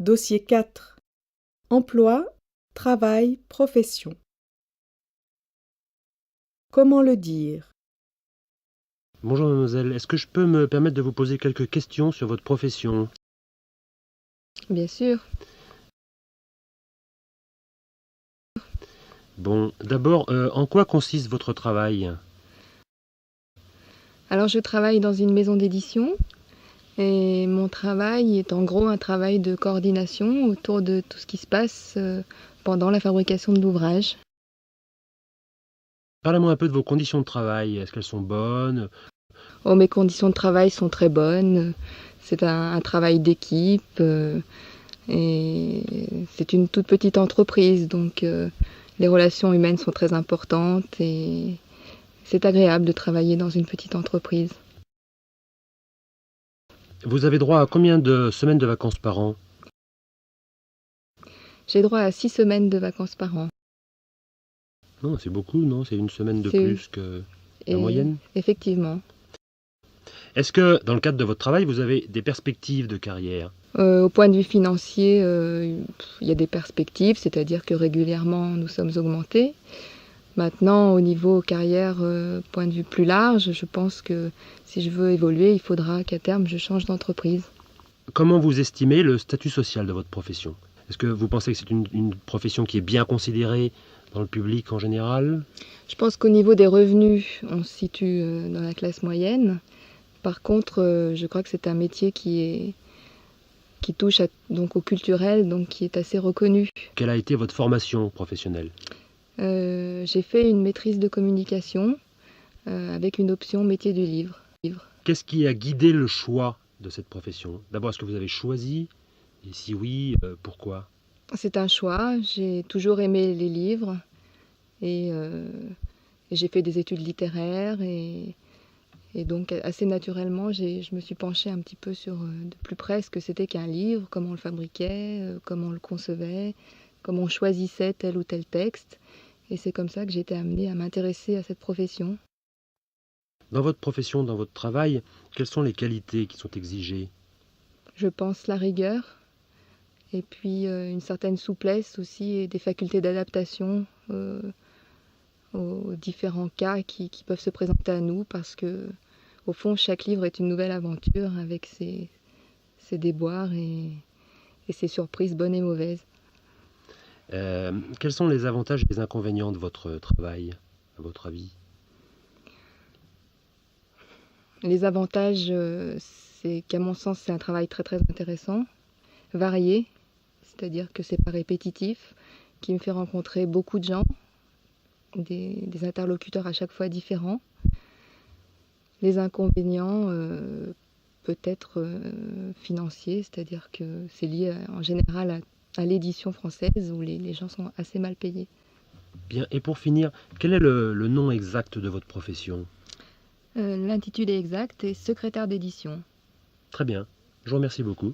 Dossier 4. Emploi, travail, profession. Comment le dire? Bonjour mademoiselle, est-ce que je peux me permettre de vous poser quelques questions sur votre profession? Bien sûr. Bon, d'abord, en quoi consiste votre travail? Alors je travaille dans une maison d'édition et mon travail est en gros un travail de coordination autour de tout ce qui se passe pendant la fabrication de l'ouvrage. Parlez-moi un peu de vos conditions de travail. Est-ce qu'elles sont bonnes? Oh, mes conditions de travail sont très bonnes. C'est un travail d'équipe et c'est une toute petite entreprise, donc les relations humaines sont très importantes et c'est agréable de travailler dans une petite entreprise. Vous avez droit à combien de semaines de vacances par an? J'ai droit à 6 semaines de vacances par an. Non, c'est beaucoup, non? C'est une semaine de C'est- plus que la Et moyenne? effectivement. Est-ce que, dans le cadre de votre travail, vous avez des perspectives de carrière? Au point de vue financier, il y a des perspectives, c'est-à-dire que régulièrement nous sommes augmentés. Maintenant, au niveau carrière, point de vue plus large, je pense que si je veux évoluer, il faudra qu'à terme je change d'entreprise. Comment vous estimez le statut social de votre profession? Est-ce que vous pensez que c'est une profession qui est bien considérée dans le public en général? Je pense qu'au niveau des revenus, on se situe dans la classe moyenne. Par contre, je crois que c'est un métier qui touche donc au culturel, donc qui est assez reconnu. Quelle a été votre formation professionnelle? J'ai fait une maîtrise de communication avec une option métier du livre. Qu'est-ce qui a guidé le choix de cette profession? D'abord, est-ce que vous avez choisi? Et si oui, pourquoi? C'est un choix. J'ai toujours aimé les livres et j'ai fait des études littéraires et donc assez naturellement, je me suis penchée un petit peu sur de plus près ce que c'était qu'un livre, comment on le fabriquait, comment on le concevait, comment on choisissait tel ou tel texte. Et c'est comme ça que j'ai été amenée à m'intéresser à cette profession. Dans votre profession, dans votre travail, quelles sont les qualités qui sont exigées? Je pense la rigueur et puis une certaine souplesse aussi et des facultés d'adaptation aux différents cas qui peuvent se présenter à nous parce que au fond chaque livre est une nouvelle aventure avec ses déboires et ses surprises bonnes et mauvaises. Quels sont les avantages et les inconvénients de votre travail, à votre avis? Les avantages, c'est qu'à mon sens c'est un travail très très intéressant, varié, c'est-à-dire que c'est pas répétitif, qui me fait rencontrer beaucoup de gens, des interlocuteurs à chaque fois différents. Les inconvénients, peut-être financiers, c'est-à-dire que c'est lié en général à l'édition française où les gens sont assez mal payés. Bien, et pour finir, quel est le nom exact de votre profession? L'intitulé exact est secrétaire d'édition. Très bien, je vous remercie beaucoup.